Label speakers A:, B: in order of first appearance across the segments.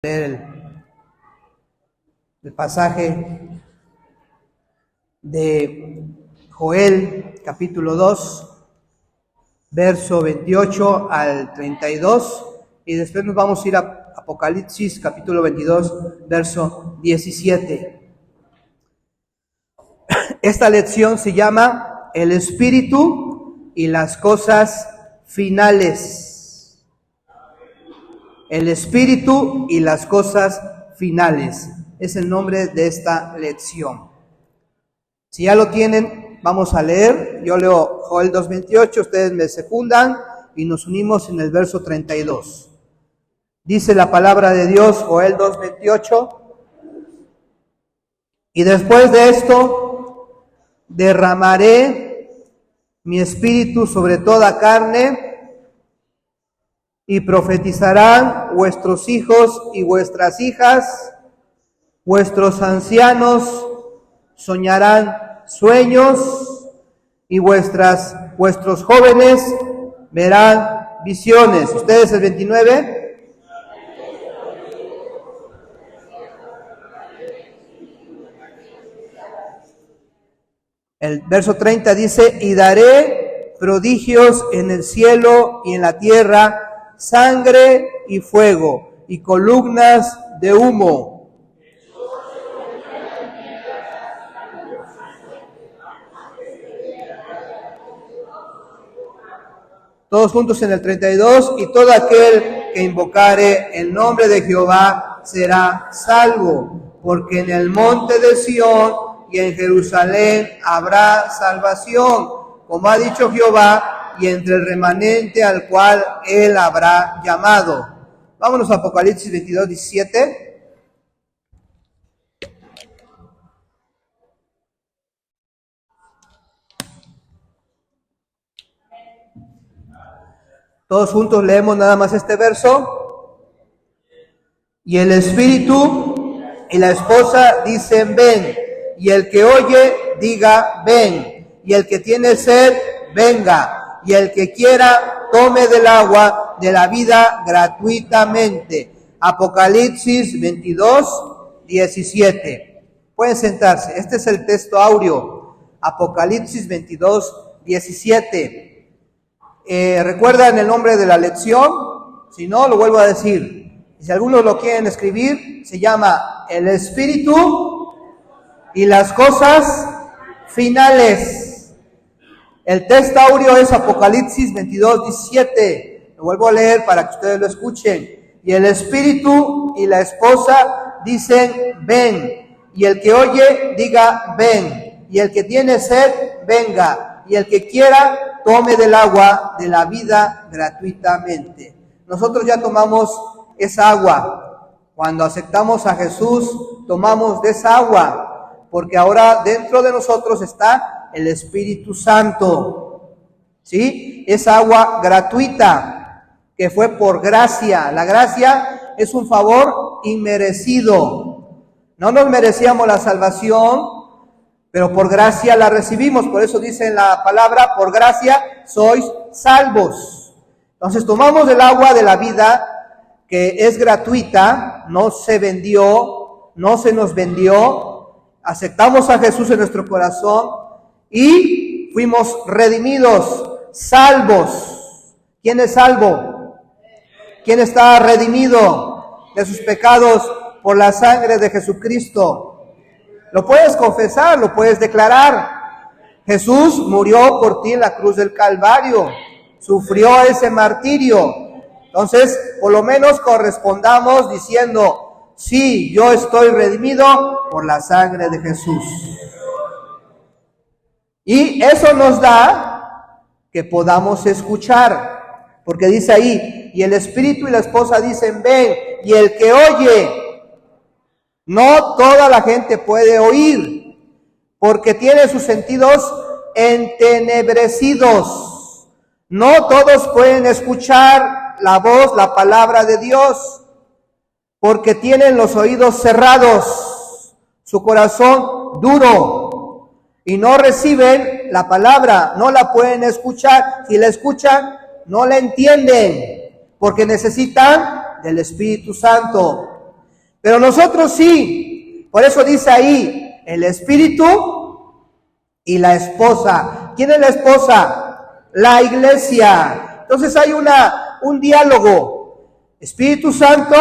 A: Leer el pasaje de Joel, capítulo 2, verso 28 al 32, y después nos vamos a ir a Apocalipsis, capítulo 22, verso 17. Esta lección se llama El Espíritu y las cosas finales. El Espíritu y las cosas finales es el nombre de esta lección. Si ya lo tienen, vamos a leer. Yo leo Joel 2:28, ustedes me secundan y nos unimos en el verso 32. Dice la palabra de Dios, Joel 2:28, y después de esto derramaré mi espíritu sobre toda carne, y profetizarán vuestros hijos y vuestras hijas, vuestros ancianos soñarán sueños, y vuestros jóvenes verán visiones. ¿Ustedes el 29? El verso 30 dice, y daré prodigios en el cielo y en la tierra, sangre y fuego, y columnas de humo. Todos juntos en el 32, y todo aquel que invocare el nombre de Jehová será salvo, porque en el monte de Sión y en Jerusalén habrá salvación, como ha dicho Jehová, y entre el remanente al cual él habrá llamado. Vámonos a Apocalipsis 22, 17. Todos juntos leemos nada más este verso. Y el Espíritu y la esposa dicen, ven. Y el que oye, diga, ven. Y el que tiene sed, venga. Y el que quiera, tome del agua de la vida gratuitamente. Apocalipsis 22, 17. Pueden sentarse. Este es el texto áureo. Apocalipsis 22, 17. ¿Recuerdan el nombre de la lección? Si no, lo vuelvo a decir. Si algunos lo quieren escribir, se llama El Espíritu y las cosas finales. El texto áureo es Apocalipsis 22, 17. Lo vuelvo a leer para que ustedes lo escuchen. Y el Espíritu y la esposa dicen, ven. Y el que oye, diga, ven. Y el que tiene sed, venga. Y el que quiera, tome del agua de la vida gratuitamente. Nosotros ya tomamos esa agua. Cuando aceptamos a Jesús, tomamos de esa agua. Porque ahora dentro de nosotros está el Espíritu Santo, ¿sí? Es agua gratuita, que fue por gracia. La gracia es un favor inmerecido. No nos merecíamos la salvación, pero por gracia la recibimos. Por eso dice en la palabra, por gracia sois salvos. Entonces tomamos el agua de la vida, que es gratuita, no se vendió, no se nos vendió. Aceptamos a Jesús en nuestro corazón y fuimos redimidos, salvos. ¿Quién es salvo? ¿Quién está redimido de sus pecados por la sangre de Jesucristo? Lo puedes confesar, lo puedes declarar. Jesús murió por ti en la cruz del Calvario, sufrió ese martirio. Entonces, por lo menos correspondamos diciendo, sí, yo estoy redimido por la sangre de Jesús. Y eso nos da que podamos escuchar, porque dice ahí, y el Espíritu y la esposa dicen, ven, y el que oye, no toda la gente puede oír, porque tiene sus sentidos entenebrecidos. No todos pueden escuchar la voz, la palabra de Dios, porque tienen los oídos cerrados, su corazón duro, y no reciben la palabra, no la pueden escuchar. Si la escuchan, no la entienden, porque necesitan del Espíritu Santo. Pero nosotros sí. Por eso dice ahí, el Espíritu y la esposa. ¿Quién es la esposa? La iglesia. Entonces hay un diálogo. Espíritu Santo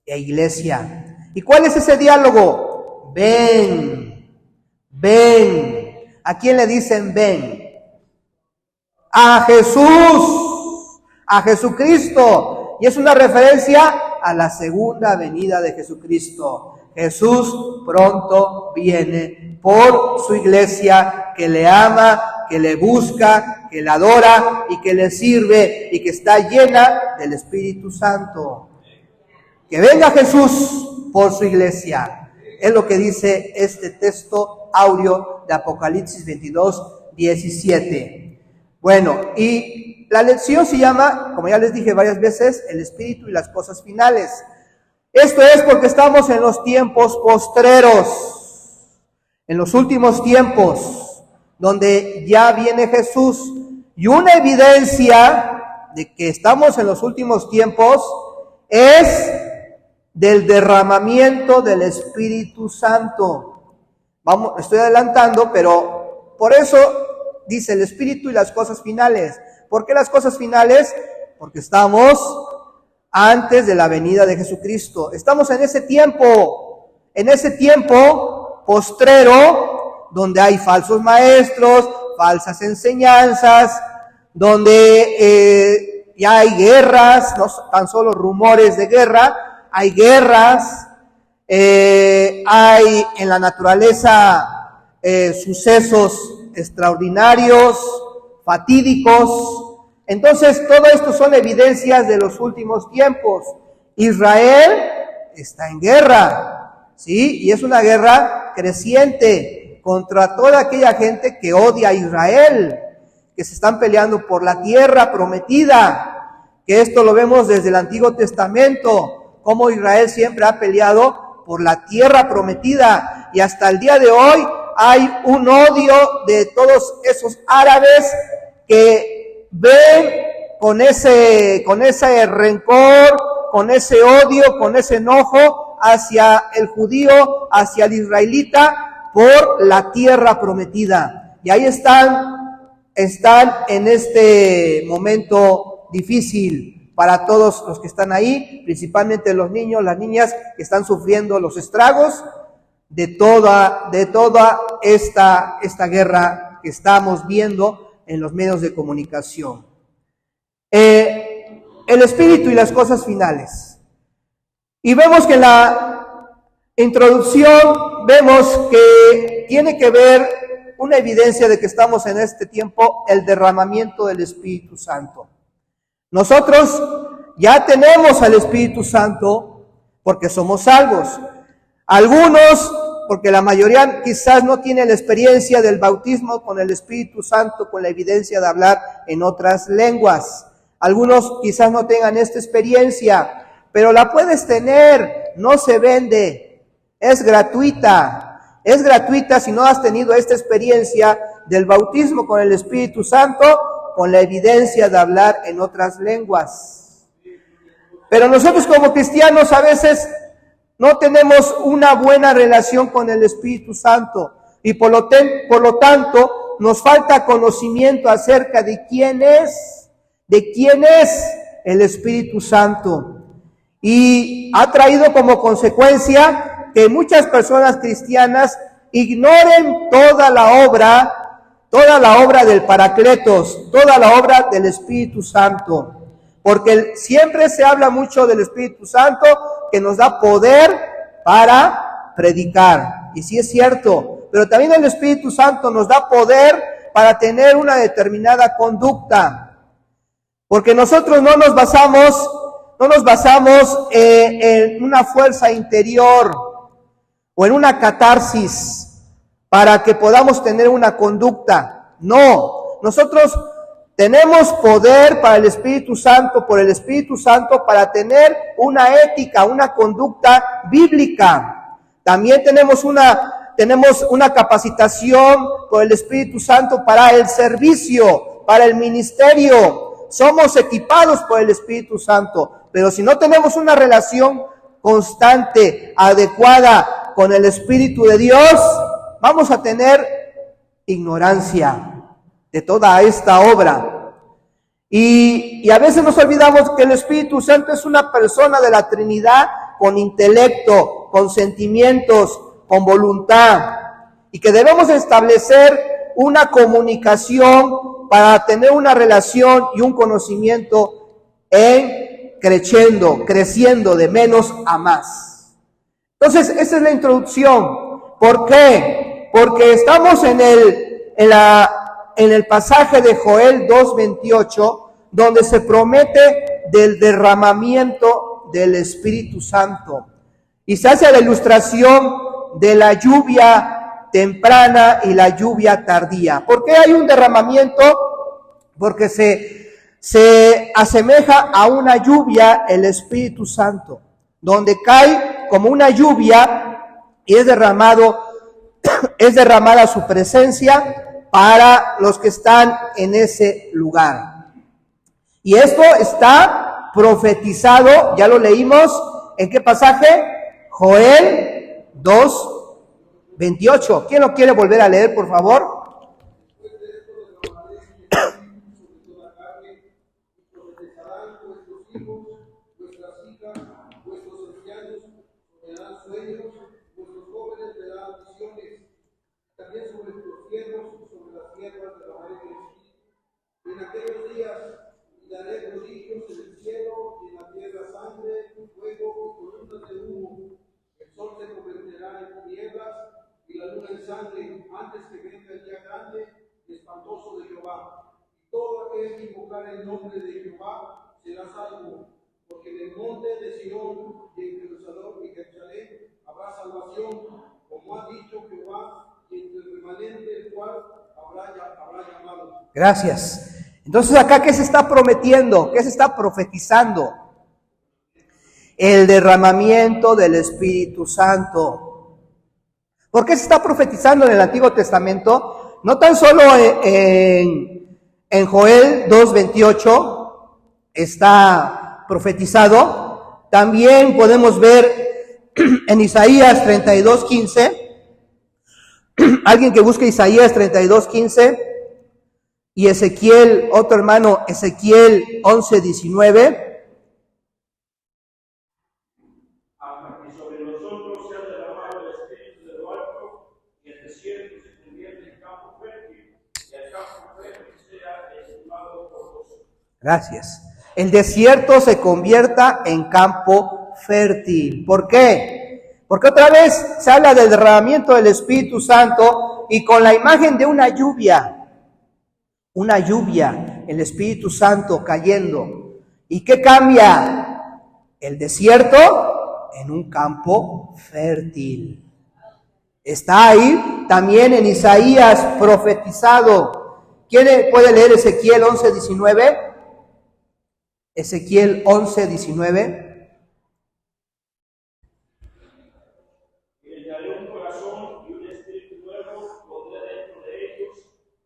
A: e iglesia. ¿Y cuál es ese diálogo? Ven, ven. ¿A quién le dicen ven? A Jesús, a Jesucristo. Y es una referencia a la segunda venida de Jesucristo. Jesús pronto viene por su iglesia que le ama, que le busca, que le adora y que le sirve y que está llena del Espíritu Santo. Que venga Jesús por su iglesia. Es lo que dice este texto áureo de Apocalipsis 22, 17. Bueno, y la lección se llama, como ya les dije varias veces, el Espíritu y las cosas finales. Esto es porque estamos en los tiempos postreros, en los últimos tiempos, donde ya viene Jesús. Y una evidencia de que estamos en los últimos tiempos es del derramamiento del Espíritu Santo. Estoy adelantando, pero por eso dice el Espíritu y las cosas finales. ¿Por qué las cosas finales? Porque estamos antes de la venida de Jesucristo. Estamos en ese tiempo postrero, donde hay falsos maestros, falsas enseñanzas, donde ya hay guerras, no tan solo rumores de guerra, hay guerras, hay en la naturaleza sucesos extraordinarios, fatídicos. Entonces, todo esto son evidencias de los últimos tiempos. Israel está en guerra, ¿sí? Y es una guerra creciente contra toda aquella gente que odia a Israel, que se están peleando por la tierra prometida, que esto lo vemos desde el Antiguo Testamento, cómo Israel siempre ha peleado por la tierra prometida, y hasta el día de hoy hay un odio de todos esos árabes que ven con ese rencor, con ese odio, con ese enojo hacia el judío, hacia el israelita, por la tierra prometida. Y ahí están en este momento difícil para todos los que están ahí, principalmente los niños, las niñas que están sufriendo los estragos de toda esta guerra que estamos viendo en los medios de comunicación. El Espíritu y las cosas finales. Y vemos que en la introducción vemos que tiene que ver una evidencia de que estamos en este tiempo, el derramamiento del Espíritu Santo. Nosotros ya tenemos al Espíritu Santo porque somos salvos. Algunos, porque la mayoría quizás no tiene la experiencia del bautismo con el Espíritu Santo, con la evidencia de hablar en otras lenguas. Algunos quizás no tengan esta experiencia, pero la puedes tener, no se vende, es gratuita. Es gratuita si no has tenido esta experiencia del bautismo con el Espíritu Santo, con la evidencia de hablar en otras lenguas. Pero nosotros como cristianos a veces no tenemos una buena relación con el Espíritu Santo y por lo tanto nos falta conocimiento acerca de quién es el Espíritu Santo. Y ha traído como consecuencia que muchas personas cristianas ignoren toda la obra del Paracletos, toda la obra del Espíritu Santo. Porque siempre se habla mucho del Espíritu Santo que nos da poder para predicar. Y sí es cierto, pero también el Espíritu Santo nos da poder para tener una determinada conducta. Porque nosotros no nos basamos en una fuerza interior o en una catarsis para que podamos tener una conducta. No, nosotros tenemos poder para el Espíritu Santo, por el Espíritu Santo, para tener una ética, una conducta bíblica. También tenemos una capacitación por el Espíritu Santo para el servicio, para el ministerio. Somos equipados por el Espíritu Santo, pero si no tenemos una relación constante, adecuada con el Espíritu de Dios, vamos a tener ignorancia de toda esta obra. Y a veces nos olvidamos que el Espíritu Santo es una persona de la Trinidad con intelecto, con sentimientos, con voluntad, y que debemos establecer una comunicación para tener una relación y un conocimiento creciendo de menos a más. Entonces, esa es la introducción. ¿Por qué? Porque estamos en el pasaje de Joel 2:28, donde se promete del derramamiento del Espíritu Santo. Y se hace la ilustración de la lluvia temprana y la lluvia tardía. ¿Por qué hay un derramamiento? Porque se asemeja a una lluvia el Espíritu Santo, donde cae como una lluvia y es derramada su presencia para los que están en ese lugar. Y esto está profetizado, ya lo leímos, ¿en qué pasaje? Joel 2:28. ¿Quién lo quiere volver a leer, por favor?
B: En aquellos días daré prodigios en el cielo y en la tierra sangre, fuego y columnas de humo. El sol se convertirá en tinieblas y la luna en sangre antes que venga el día grande y espantoso de Jehová. Y todo aquel que invocar el nombre de Jehová será salvo, porque en el monte de Sion y en Jerusalén habrá salvación, como ha dicho Jehová, y entre el remanente el cual habrá llamado.
A: Gracias. Entonces, acá, ¿qué se está prometiendo? ¿Qué se está profetizando? El derramamiento del Espíritu Santo. ¿Por qué se está profetizando en el Antiguo Testamento? No tan solo en Joel 2:28 está profetizado, también podemos ver en Isaías 32:15. Alguien que busque Isaías 32:15 y Ezequiel, otro hermano, Ezequiel 11:19.
C: Y sobre nosotros se ha derramado el Espíritu de lo alto, y el desierto se convierte en campo fértil, y el campo fértil sea exhumado por vosotros.
A: Gracias. El desierto se convierta en campo fértil. ¿Por qué? Porque otra vez se habla del derramamiento del Espíritu Santo y con la imagen de una lluvia, el Espíritu Santo cayendo. ¿Y qué cambia? El desierto en un campo fértil. Está ahí también en Isaías profetizado. ¿Quién puede leer Ezequiel 11:19? Ezequiel 11:19.
C: Y les daré un corazón y un espíritu nuevo, pondré dentro de ellos,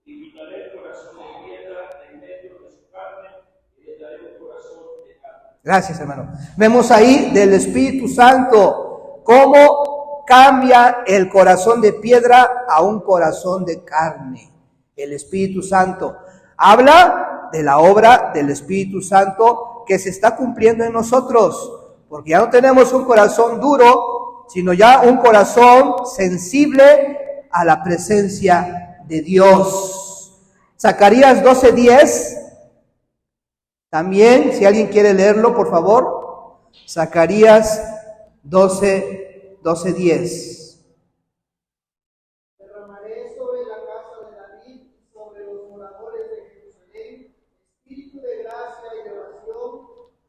C: y quitaré el corazón de piedra en medio de su carne, y les daré un corazón de carne.
A: Gracias, hermano. Vemos ahí del Espíritu Santo cómo cambia el corazón de piedra a un corazón de carne. El Espíritu Santo habla de la obra del Espíritu Santo que se está cumpliendo en nosotros, porque ya no tenemos un corazón duro, sino ya un corazón sensible a la presencia de Dios. Zacarías 12:10. También, si alguien quiere leerlo, por favor. Zacarías 12:10.
B: Derramaré sobre la casa de David y sobre los moradores de Jerusalén espíritu de gracia y de oración,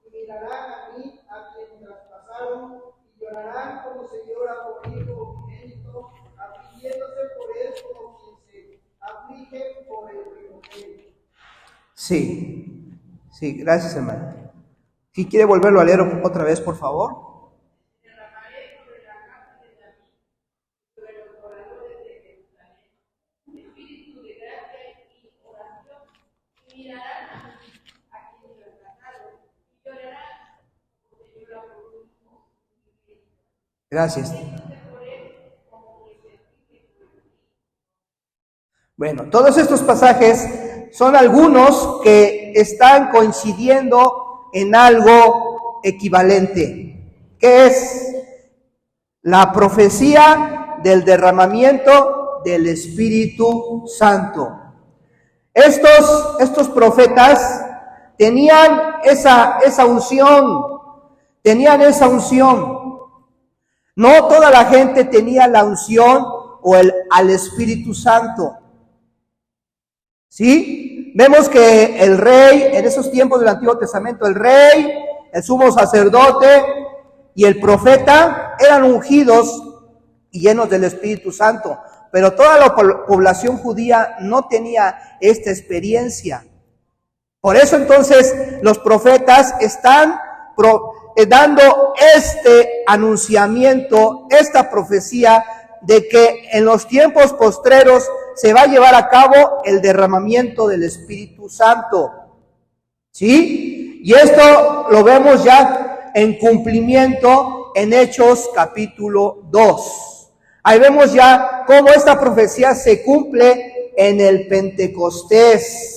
B: y mirarán a mí, a quien traspasaron, y llorarán como se llora por hijo unigénito, afligiéndose por él como quien se aflige por el primogénito.
A: Sí, gracias, hermano. Si quiere volverlo a leer otra vez, por favor.
D: Derramaré sobre la casa de David, sobre los moradores de Jerusalén, espíritu de gracia y oración, y mirarán a mí, a quien traspasaron, y llorarán como se llora por un hijo unigénito,
A: Gracias. Bueno, todos estos pasajes son algunos que están coincidiendo en algo equivalente, que es la profecía del derramamiento del Espíritu Santo. Estos profetas tenían esa unción, No toda la gente tenía la unción o al Espíritu Santo. ¿Sí? Vemos que el rey, en esos tiempos del Antiguo Testamento, el rey, el sumo sacerdote y el profeta eran ungidos y llenos del Espíritu Santo. Pero toda la población judía no tenía esta experiencia. Por eso entonces los profetas están dando este anunciamiento, esta profecía de que en los tiempos postreros se va a llevar a cabo el derramamiento del Espíritu Santo. ¿Sí? Y esto lo vemos ya en cumplimiento en Hechos capítulo 2. Ahí vemos ya cómo esta profecía se cumple en el Pentecostés.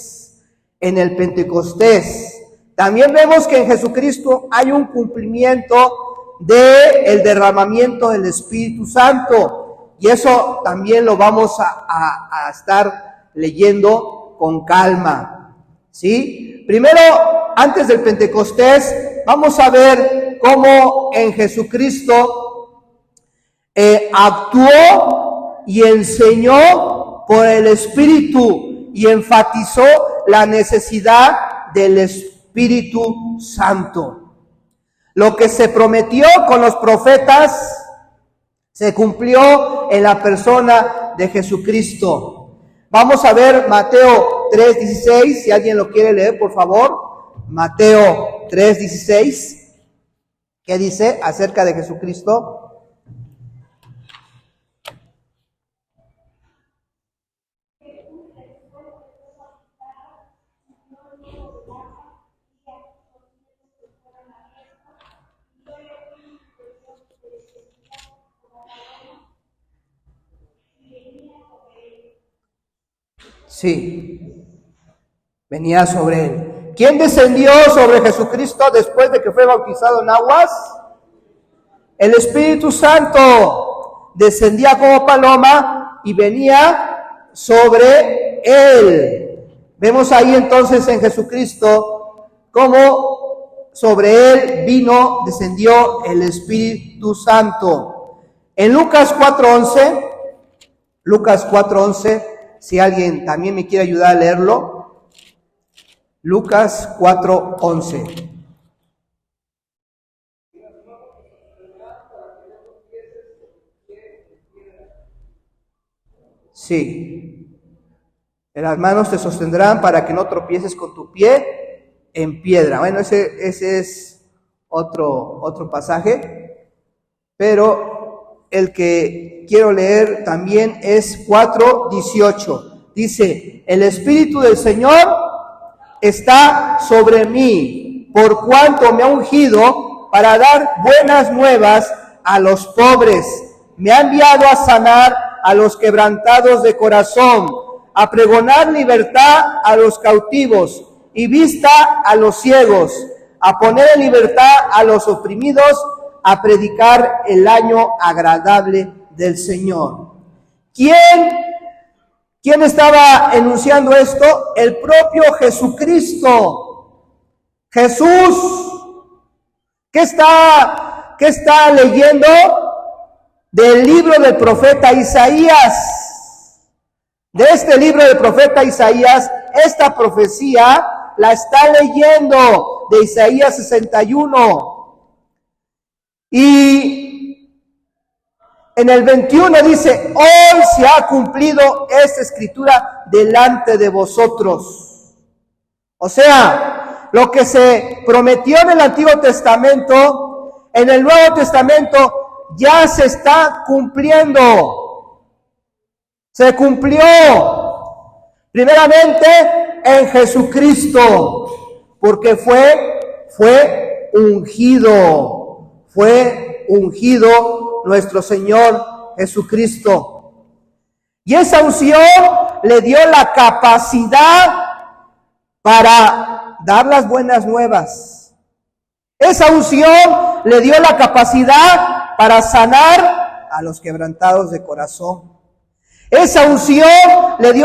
A: También vemos que en Jesucristo hay un cumplimiento del derramamiento del Espíritu Santo. Y eso también lo vamos a estar leyendo con calma. ¿Sí? Primero, antes del Pentecostés, vamos a ver cómo en Jesucristo actuó y enseñó por el Espíritu y enfatizó la necesidad del Espíritu Santo. Lo que se prometió con los profetas se cumplió en la persona de Jesucristo. Vamos a ver Mateo 3:16, si alguien lo quiere leer, por favor. Mateo 3:16, ¿qué dice acerca de Jesucristo? Sí, venía sobre él. ¿Quién descendió sobre Jesucristo después de que fue bautizado en aguas? El Espíritu Santo descendía como paloma y venía sobre él. Vemos ahí entonces en Jesucristo cómo sobre él descendió el Espíritu Santo. En Lucas 4:11, si alguien también me quiere ayudar a leerlo. Lucas 4:11. Sí. En las manos te sostendrán para que no tropieces con tu pie en piedra. Bueno, ese es otro pasaje. Pero el que quiero leer también es 4:18. Dice: el Espíritu del Señor está sobre mí, por cuanto me ha ungido para dar buenas nuevas a los pobres. Me ha enviado a sanar a los quebrantados de corazón, a pregonar libertad a los cautivos y vista a los ciegos, a poner en libertad a los oprimidos, a predicar el año agradable del Señor. ¿Quién estaba enunciando esto? El propio Jesucristo. Jesús. ¿Qué está leyendo? Del libro del profeta Isaías. De este libro del profeta Isaías, esta profecía la está leyendo de Isaías 61. Y en el 21 dice: hoy se ha cumplido esta escritura delante de vosotros. O sea, lo que se prometió en el Antiguo Testamento, en el Nuevo Testamento ya se está cumpliendo. Se cumplió primeramente en Jesucristo, porque fue ungido nuestro Señor Jesucristo. Y esa unción le dio la capacidad para dar las buenas nuevas. Esa unción le dio la capacidad para sanar a los quebrantados de corazón. Esa unción le dio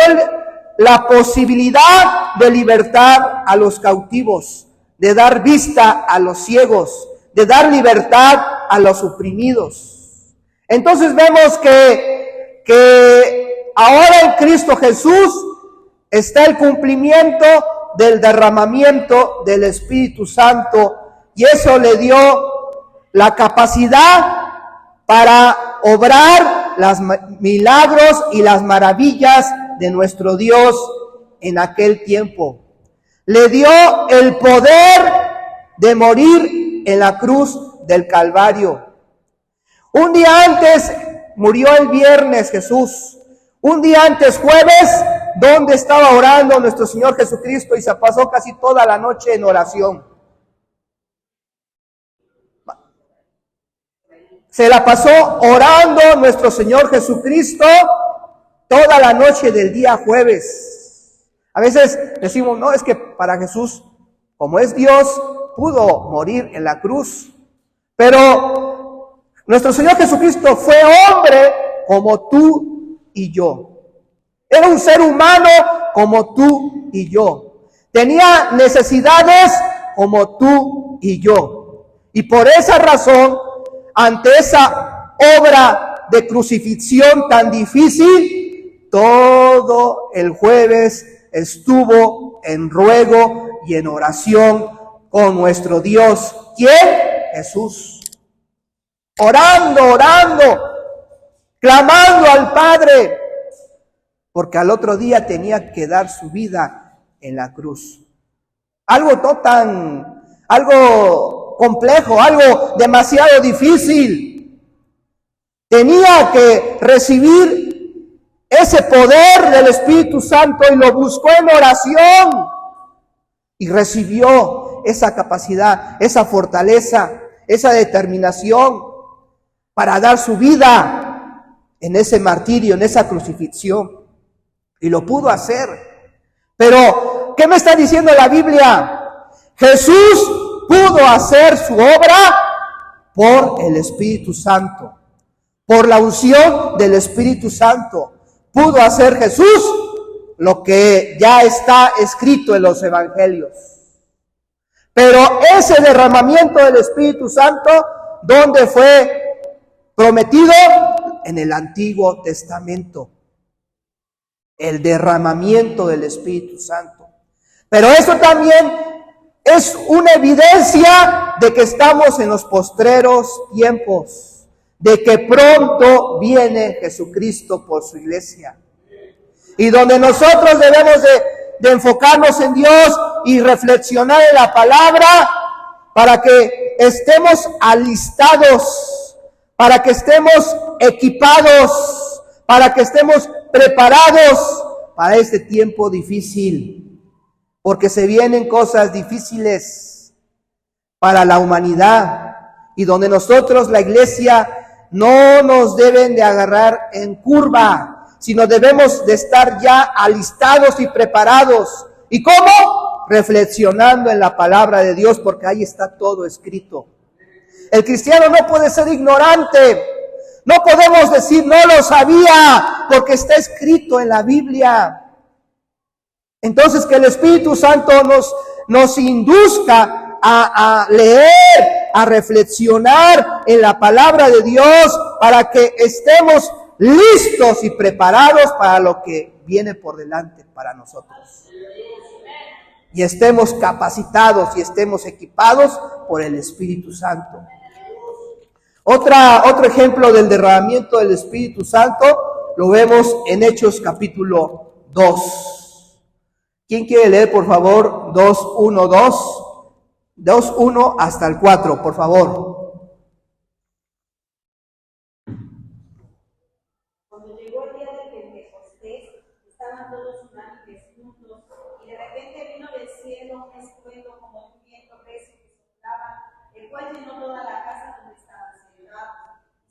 A: la posibilidad de libertar a los cautivos, de dar vista a los ciegos, de dar libertad a los oprimidos. Entonces vemos que ahora en Cristo Jesús está el cumplimiento del derramamiento del Espíritu Santo, y eso le dio la capacidad para obrar los milagros y las maravillas de nuestro Dios en aquel tiempo. Le dio el poder de morir en la cruz del Calvario. Un día antes murió el viernes Jesús. Un día antes, jueves, donde estaba orando nuestro Señor Jesucristo, y se pasó casi toda la noche en oración. Se la pasó orando nuestro Señor Jesucristo toda la noche del día jueves. A veces decimos, no, es que para Jesús, como es Dios, pudo morir en la cruz. Pero nuestro Señor Jesucristo fue hombre como tú y yo. Era un ser humano como tú y yo. Tenía necesidades como tú y yo. Y por esa razón, ante esa obra de crucifixión tan difícil, todo el jueves estuvo en ruego y en oración con nuestro Dios. ¿Quién? Jesús. Orando, clamando al Padre, porque al otro día tenía que dar su vida en la cruz. Algo complejo, algo demasiado difícil. Tenía que recibir ese poder del Espíritu Santo, y lo buscó en oración y recibió esa capacidad, esa fortaleza, esa determinación para dar su vida en ese martirio, en esa crucifixión. Y lo pudo hacer. Pero, ¿qué me está diciendo la Biblia? Jesús pudo hacer su obra por el Espíritu Santo, por la unción del Espíritu Santo. Pudo hacer Jesús lo que ya está escrito en los evangelios. Pero ese derramamiento del Espíritu Santo, ¿dónde fue prometido? En el Antiguo Testamento. El derramamiento del Espíritu Santo. Pero eso también es una evidencia de que estamos en los postreros tiempos, de que pronto viene Jesucristo por su iglesia. Y donde nosotros debemos de enfocarnos en Dios y reflexionar en la palabra, para que estemos alistados, para que estemos equipados, para que estemos preparados para este tiempo difícil, porque se vienen cosas difíciles para la humanidad, y donde nosotros, la iglesia, no nos deben de agarrar en curva, sino debemos de estar ya alistados y preparados. ¿Y cómo? Reflexionando en la palabra de Dios, porque ahí está todo escrito. El cristiano no puede ser ignorante. No podemos decir no lo sabía, porque está escrito en la Biblia. Entonces, que el Espíritu Santo nos induzca a leer, a reflexionar en la palabra de Dios, para que estemos listos y preparados para lo que viene por delante para nosotros. Y estemos capacitados y estemos equipados por el Espíritu Santo. Otro ejemplo del derramamiento del Espíritu Santo lo vemos en Hechos capítulo 2. ¿Quién quiere leer, por favor? 2:1 hasta el 4, por favor.
E: Cuando llegó el día de Pentecostés, estaban todos unánimes juntos, y de repente vino del cielo un estruendo como un viento recio que soplaba, el cual llenó toda la casa donde estaban sentados.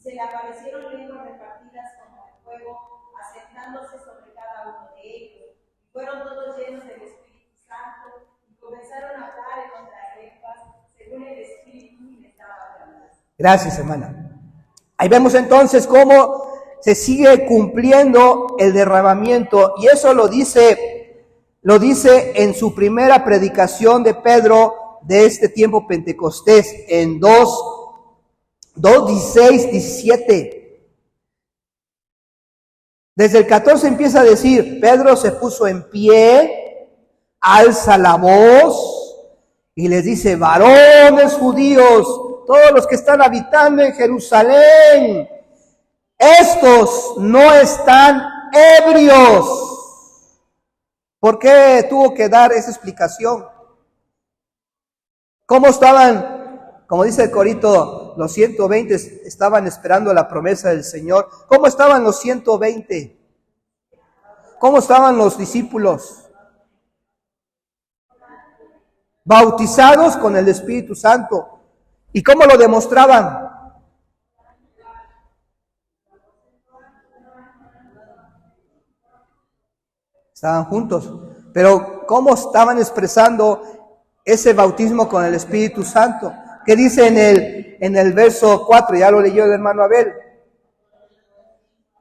E: Se le aparecieron lenguas repartidas como el fuego, asentándose sobre cada uno de ellos. Fueron todos llenos del Espíritu Santo y comenzaron a hablar en otras lenguas según el Espíritu les daba gracia.
A: Gracias, hermana. Ahí vemos entonces cómo se sigue cumpliendo el derramamiento, y eso lo dice en su primera predicación de Pedro de este tiempo Pentecostés, en 2:16, 17. Desde el 14 empieza a decir: Pedro se puso en pie, alza la voz y les dice: varones judíos, todos los que están habitando en Jerusalén, estos no están ebrios. ¿Por qué tuvo que dar esa explicación? ¿Cómo estaban? Como dice el corito, los 120 estaban esperando la promesa del Señor. ¿Cómo estaban los 120? ¿Cómo estaban los discípulos? Bautizados con el Espíritu Santo. ¿Y cómo lo demostraban? Estaban juntos. Pero ¿cómo estaban expresando ese bautismo con el Espíritu Santo? ¿Qué dice en el verso 4? Ya lo leyó el hermano Abel.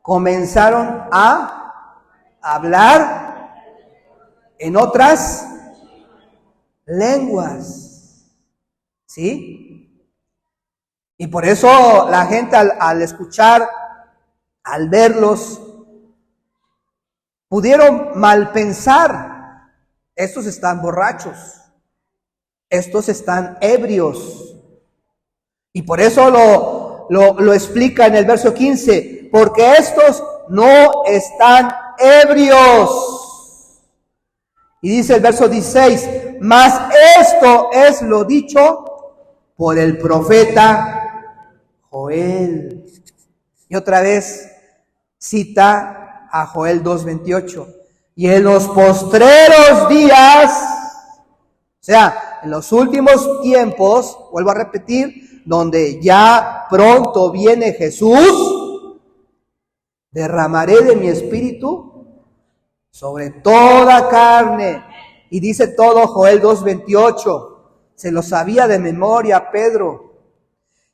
A: Comenzaron a hablar en otras lenguas. ¿Sí? Y por eso la gente al escuchar, al verlos, pudieron mal pensar: estos están borrachos, estos están ebrios. Y por eso lo explica en el verso 15: porque estos no están ebrios. Y dice el verso 16: mas esto es lo dicho por el profeta Joel. Y otra vez cita a Joel 2:28. Y en los postreros días, o sea, en los últimos tiempos, vuelvo a repetir, donde ya pronto viene Jesús, derramaré de mi espíritu sobre toda carne. Y dice todo Joel 2:28. Se lo sabía de memoria Pedro.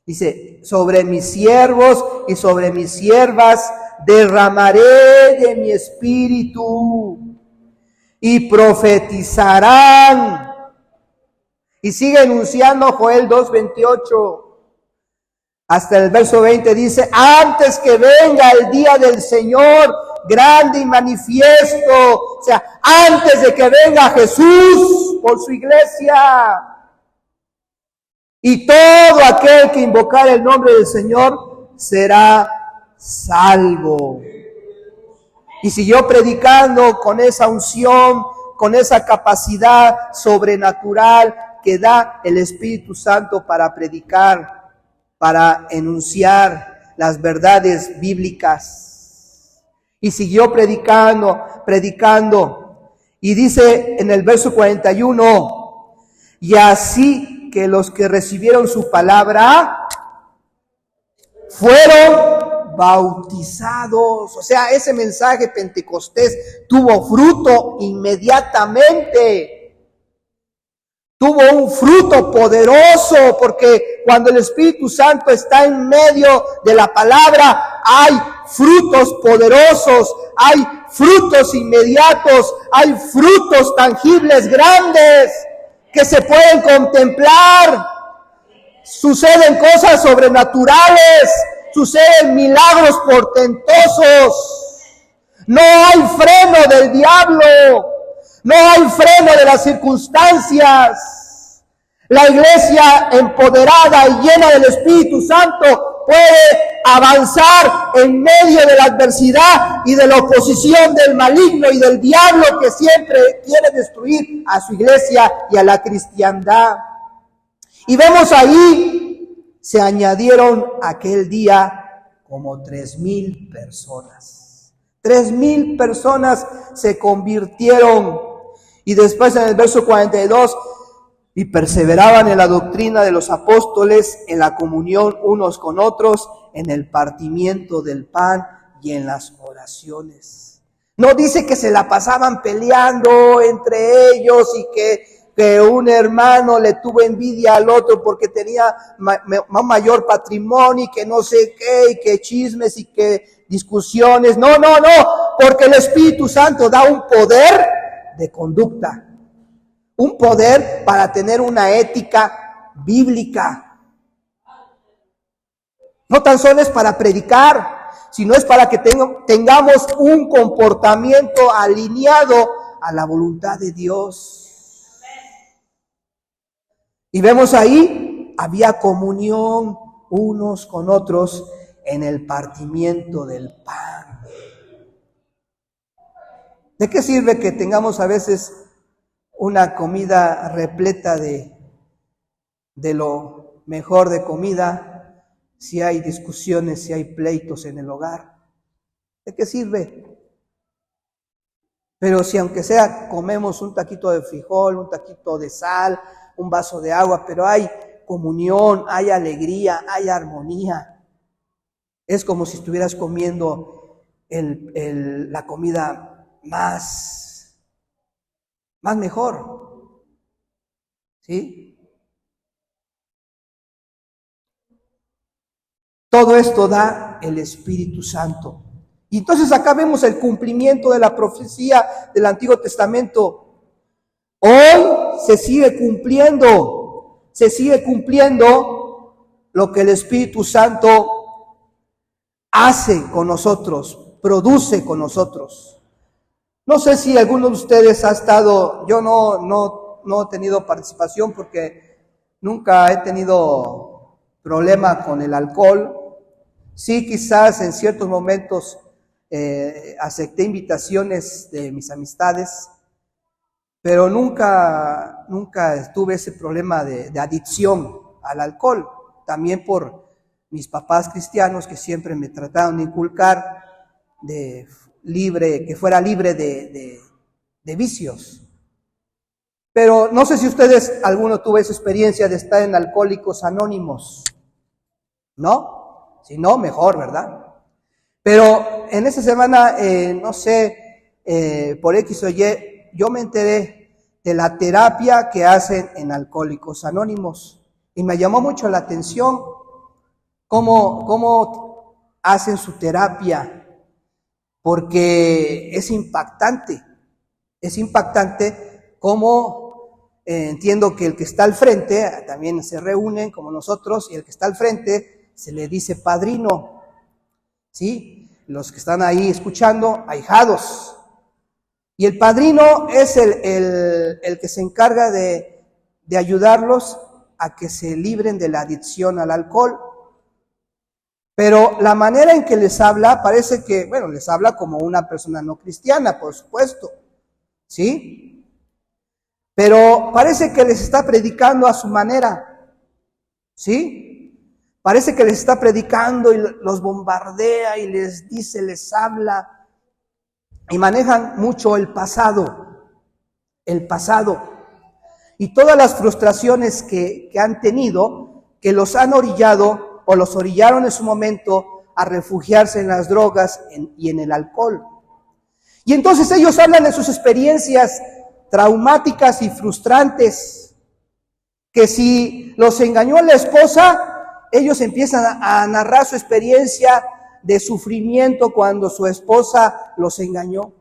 A: Dice: sobre mis siervos y sobre mis siervas derramaré de mi espíritu y profetizarán. Y sigue enunciando Joel 2:28. Hasta el verso 20 dice: antes que venga el día del Señor grande y manifiesto. O sea, antes de que venga Jesús por su iglesia. Y todo aquel que invocar el nombre del Señor será salvo. Y siguió predicando con esa unción, con esa capacidad sobrenatural que da el Espíritu Santo para predicar, para enunciar las verdades bíblicas. Y siguió predicando. Y dice en el verso 41: y así que los que recibieron su palabra fueron bautizados. O sea, ese mensaje Pentecostés tuvo fruto inmediatamente. Tuvo un fruto poderoso, porque cuando el Espíritu Santo está en medio de la palabra, hay frutos poderosos, hay frutos inmediatos, hay frutos tangibles grandes que se pueden contemplar. Suceden cosas sobrenaturales, suceden milagros portentosos. No hay freno del diablo, no hay freno de las circunstancias. La iglesia empoderada y llena del Espíritu Santo puede avanzar en medio de la adversidad y de la oposición del maligno y del diablo, que siempre quiere destruir a su iglesia y a la cristiandad. Y vemos ahí, se añadieron aquel día como 3,000 personas. 3,000 personas se convirtieron. Y después en el verso 42, y perseveraban en la doctrina de los apóstoles, en la comunión unos con otros, en el partimiento del pan y en las oraciones. No dice que se la pasaban peleando entre ellos y que un hermano le tuvo envidia al otro porque tenía mayor patrimonio y que no sé qué, y que chismes y que discusiones. No, porque el Espíritu Santo da un poder de conducta, un poder para tener una ética bíblica. No tan solo es para predicar, sino es para que tengamos un comportamiento alineado a la voluntad de Dios. Y vemos ahí, había comunión unos con otros en el partimiento del pan. ¿De qué sirve que tengamos a veces una comida repleta de lo mejor de comida si hay discusiones, si hay pleitos en el hogar? ¿De qué sirve? Pero si aunque sea comemos un taquito de frijol, un taquito de sal, un vaso de agua, pero hay comunión, hay alegría, hay armonía. Es como si estuvieras comiendo la comida más mejor. ¿Sí? Todo esto da el Espíritu Santo. Y entonces acá vemos el cumplimiento de la profecía del Antiguo Testamento. Hoy se sigue cumpliendo lo que el Espíritu Santo hace con nosotros, produce con nosotros. No sé si alguno de ustedes ha estado, yo no he tenido participación porque nunca he tenido problema con el alcohol. Sí, quizás en ciertos momentos acepté invitaciones de mis amistades, pero nunca tuve ese problema de adicción al alcohol. También por mis papás cristianos que siempre me trataron de inculcar que fuera libre de vicios. Pero no sé si ustedes, alguno tuvo esa experiencia de estar en Alcohólicos Anónimos. ¿No? Si no, mejor, ¿verdad? Pero en esa semana, no sé, por X o Y, yo me enteré de la terapia que hacen en Alcohólicos Anónimos y me llamó mucho la atención cómo hacen su terapia, porque es impactante cómo entiendo que el que está al frente, también se reúnen como nosotros, y el que está al frente se le dice padrino, ¿sí? Los que están ahí escuchando, ahijados. Y el padrino es el que se encarga de ayudarlos a que se libren de la adicción al alcohol. Pero la manera en que les habla, parece que, les habla como una persona no cristiana, por supuesto, ¿sí? Pero parece que les está predicando a su manera, ¿sí? Parece que les está predicando y los bombardea y les dice, les habla. Y manejan mucho el pasado, y todas las frustraciones que han tenido, que los han orillado o los orillaron en su momento a refugiarse en las drogas y en el alcohol. Y entonces ellos hablan de sus experiencias traumáticas y frustrantes, que si los engañó la esposa, ellos empiezan a narrar su experiencia de sufrimiento cuando su esposa los engañó.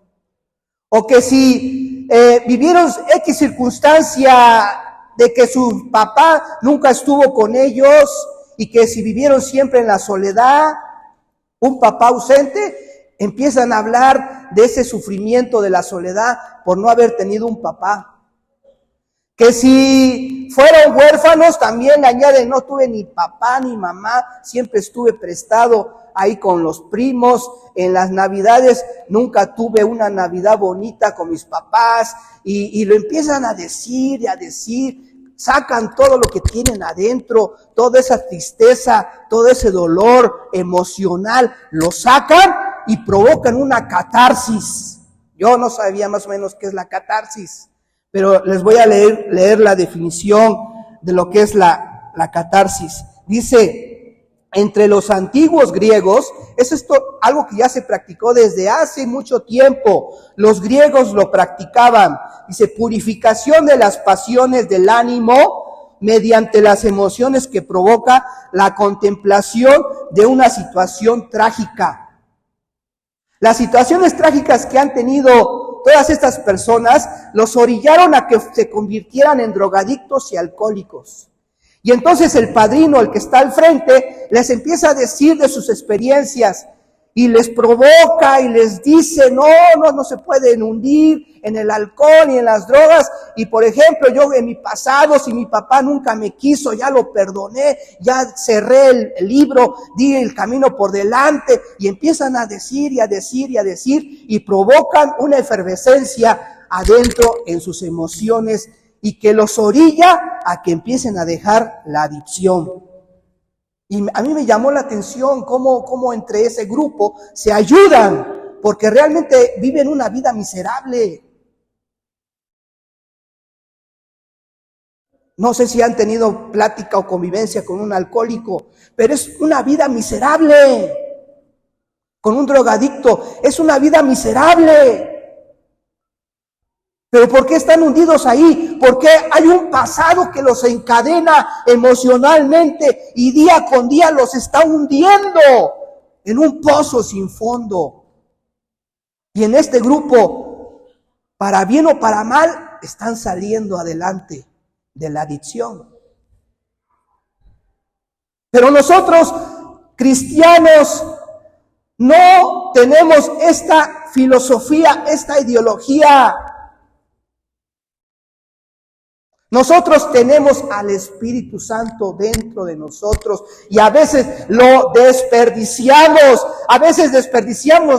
A: O que si vivieron X circunstancia de que su papá nunca estuvo con ellos y que si vivieron siempre en la soledad, un papá ausente, empiezan a hablar de ese sufrimiento de la soledad por no haber tenido un papá. Que si fueron huérfanos, también le añaden, no tuve ni papá ni mamá, siempre estuve prestado ahí con los primos. En las navidades nunca tuve una Navidad bonita con mis papás, y lo empiezan a decir, sacan todo lo que tienen adentro, toda esa tristeza, todo ese dolor emocional, lo sacan y provocan una catarsis. Yo no sabía más o menos qué es la catarsis, pero les voy a leer la definición de lo que es la catarsis. Dice, entre los antiguos griegos, es esto algo que ya se practicó desde hace mucho tiempo. Los griegos lo practicaban. Dice, purificación de las pasiones del ánimo mediante las emociones que provoca la contemplación de una situación trágica. Las situaciones trágicas que han tenido todas estas personas los orillaron a que se convirtieran en drogadictos y alcohólicos. Y entonces el padrino, el que está al frente, les empieza a decir de sus experiencias y les provoca y les dice, no se pueden hundir en el alcohol y en las drogas. Y por ejemplo, yo en mi pasado, si mi papá nunca me quiso, ya lo perdoné, ya cerré el libro, di el camino por delante. Y empiezan a decir y a decir y a decir y provocan una efervescencia adentro en sus emociones y que los orilla a que empiecen a dejar la adicción. Y a mí me llamó la atención cómo entre ese grupo se ayudan, porque realmente viven una vida miserable. No sé si han tenido plática o convivencia con un alcohólico, pero es una vida miserable. Con un drogadicto, es una vida miserable. ¿Pero por qué están hundidos ahí? Porque hay un pasado que los encadena emocionalmente y día con día los está hundiendo en un pozo sin fondo. Y en este grupo, para bien o para mal, están saliendo adelante de la adicción. Pero nosotros, cristianos, no tenemos esta filosofía, esta ideología. Nosotros tenemos al Espíritu Santo dentro de nosotros y a veces lo desperdiciamos,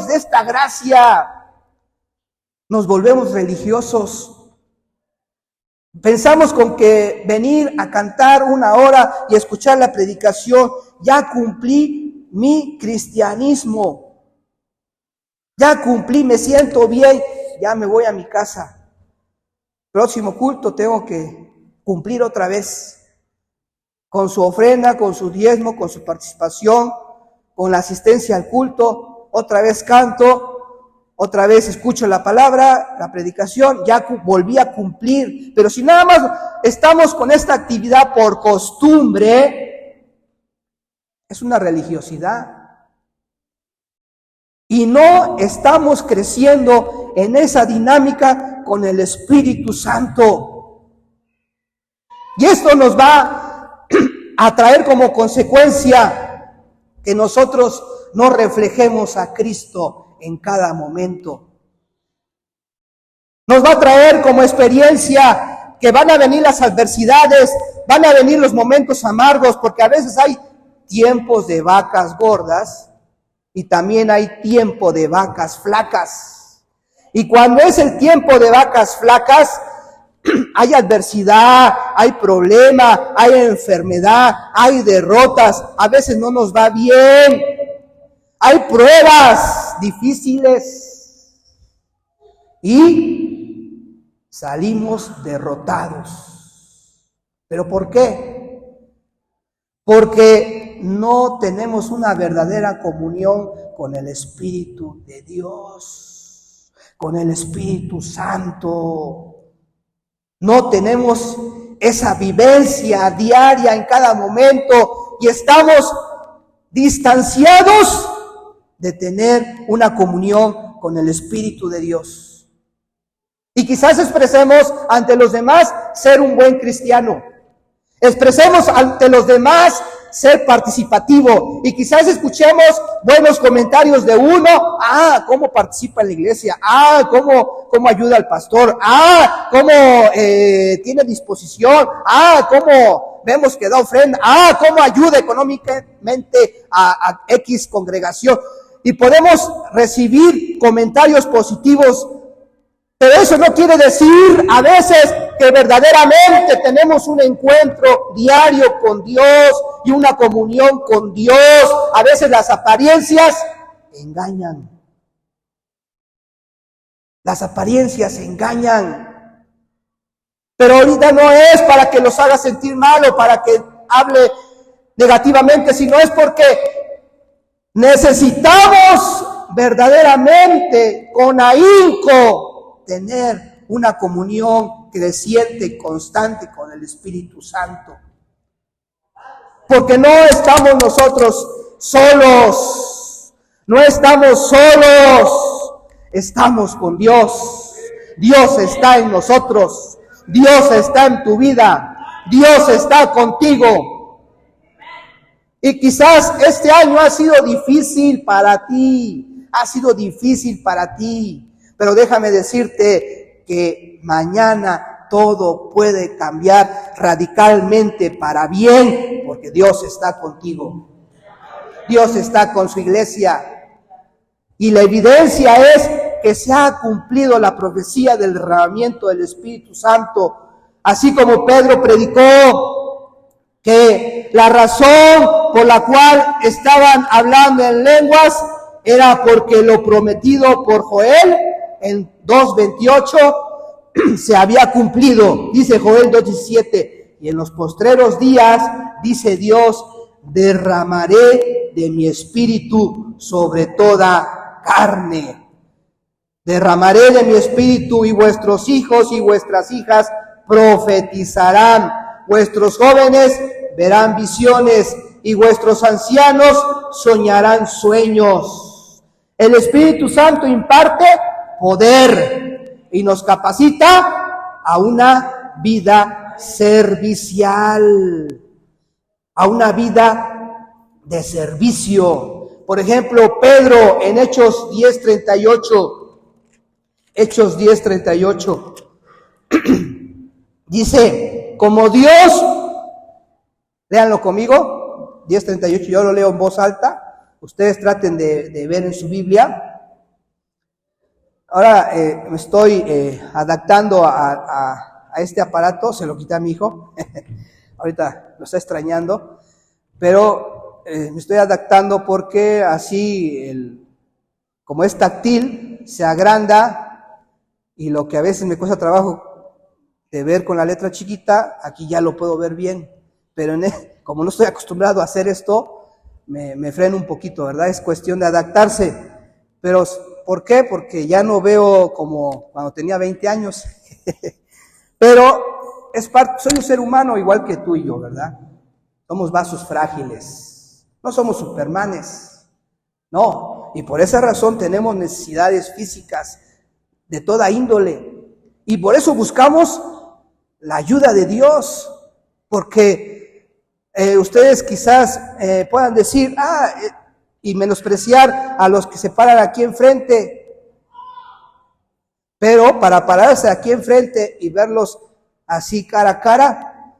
A: de esta gracia. Nos volvemos religiosos. Pensamos con que venir a cantar una hora y escuchar la predicación, ya cumplí mi cristianismo. Ya cumplí, me siento bien, ya me voy a mi casa. Próximo culto tengo que cumplir otra vez con su ofrenda, con su diezmo, con su participación, con la asistencia al culto. Otra vez canto, otra vez escucho la palabra, la predicación, ya volví a cumplir. Pero si nada más estamos con esta actividad por costumbre, es una religiosidad. Y no estamos creciendo en esa dinámica con el Espíritu Santo. Y esto nos va a traer como consecuencia que nosotros no reflejemos a Cristo en cada momento. Nos va a traer como experiencia que van a venir las adversidades, van a venir los momentos amargos, porque a veces hay tiempos de vacas gordas y también hay tiempo de vacas flacas. Y cuando es el tiempo de vacas flacas, hay adversidad, hay problema, hay enfermedad, hay derrotas, a veces no nos va bien, hay pruebas difíciles y salimos derrotados. ¿Pero por qué? Porque no tenemos una verdadera comunión con el Espíritu de Dios, con el Espíritu Santo. No tenemos esa vivencia diaria en cada momento y estamos distanciados de tener una comunión con el Espíritu de Dios. Y quizás expresemos ante los demás ser un buen cristiano. Expresemos ante los demás ser participativo y quizás escuchemos buenos comentarios de uno, cómo participa en la iglesia, cómo ayuda al pastor, cómo tiene disposición, cómo vemos que da ofrenda, cómo ayuda económicamente a X congregación. Y podemos recibir comentarios positivos, pero eso no quiere decir a veces que verdaderamente tenemos un encuentro diario con Dios y una comunión con Dios. A veces las apariencias engañan. Las apariencias engañan. Pero ahorita no es para que los haga sentir mal o para que hable negativamente, sino es porque necesitamos verdaderamente con ahínco tener una comunión creciente y constante con el Espíritu Santo. Porque no estamos nosotros solos, no estamos solos, estamos con Dios. Dios está en nosotros, Dios está en tu vida, Dios está contigo. Y quizás este año ha sido difícil para ti, pero déjame decirte que mañana todo puede cambiar radicalmente para bien, porque Dios está contigo. Dios está con su iglesia. Y la evidencia es que se ha cumplido la profecía del derramamiento del Espíritu Santo. Así como Pedro predicó que la razón por la cual estaban hablando en lenguas era porque lo prometido por Joel en 2:28 se había cumplido. Dice Joel 2:17, y en los postreros días, dice Dios, derramaré de mi espíritu sobre toda carne. Derramaré de mi espíritu, y vuestros hijos y vuestras hijas profetizarán. Vuestros jóvenes verán visiones, y vuestros ancianos soñarán sueños. El Espíritu Santo imparte poder y nos capacita a una vida servicial, a una vida de servicio. Por ejemplo, Pedro en Hechos 10:38 dice, como Dios, léanlo conmigo, 10:38, yo lo leo en voz alta, ustedes traten de ver en su Biblia. Ahora me estoy adaptando a este aparato, se lo quité a mi hijo, ahorita lo está extrañando, pero me estoy adaptando porque así, como es táctil, se agranda, y lo que a veces me cuesta trabajo de ver con la letra chiquita, aquí ya lo puedo ver bien, pero como no estoy acostumbrado a hacer esto, me freno un poquito, ¿verdad? Es cuestión de adaptarse. Pero, ¿por qué? Porque ya no veo como cuando tenía 20 años. Pero soy un ser humano igual que tú y yo, ¿verdad? Somos vasos frágiles, no somos supermanes, no. Y por esa razón tenemos necesidades físicas de toda índole. Y por eso buscamos la ayuda de Dios, porque ustedes quizás puedan decir, y menospreciar a los que se paran aquí enfrente, pero para pararse aquí enfrente y verlos así cara a cara,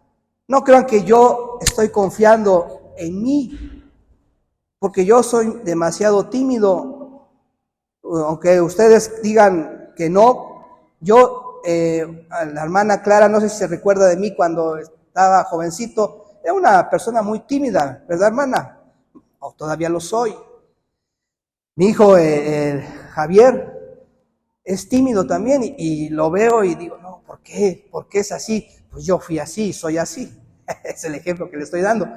A: no crean que yo estoy confiando en mí, porque yo soy demasiado tímido. Aunque ustedes digan que no, yo, la hermana Clara, no sé si se recuerda de mí cuando estaba jovencito, era una persona muy tímida, ¿verdad, hermana? O todavía lo soy. Mi hijo Javier es tímido también, y lo veo y digo, no, ¿por qué? ¿Por qué es así? Pues yo fui así, soy así. Es el ejemplo que le estoy dando.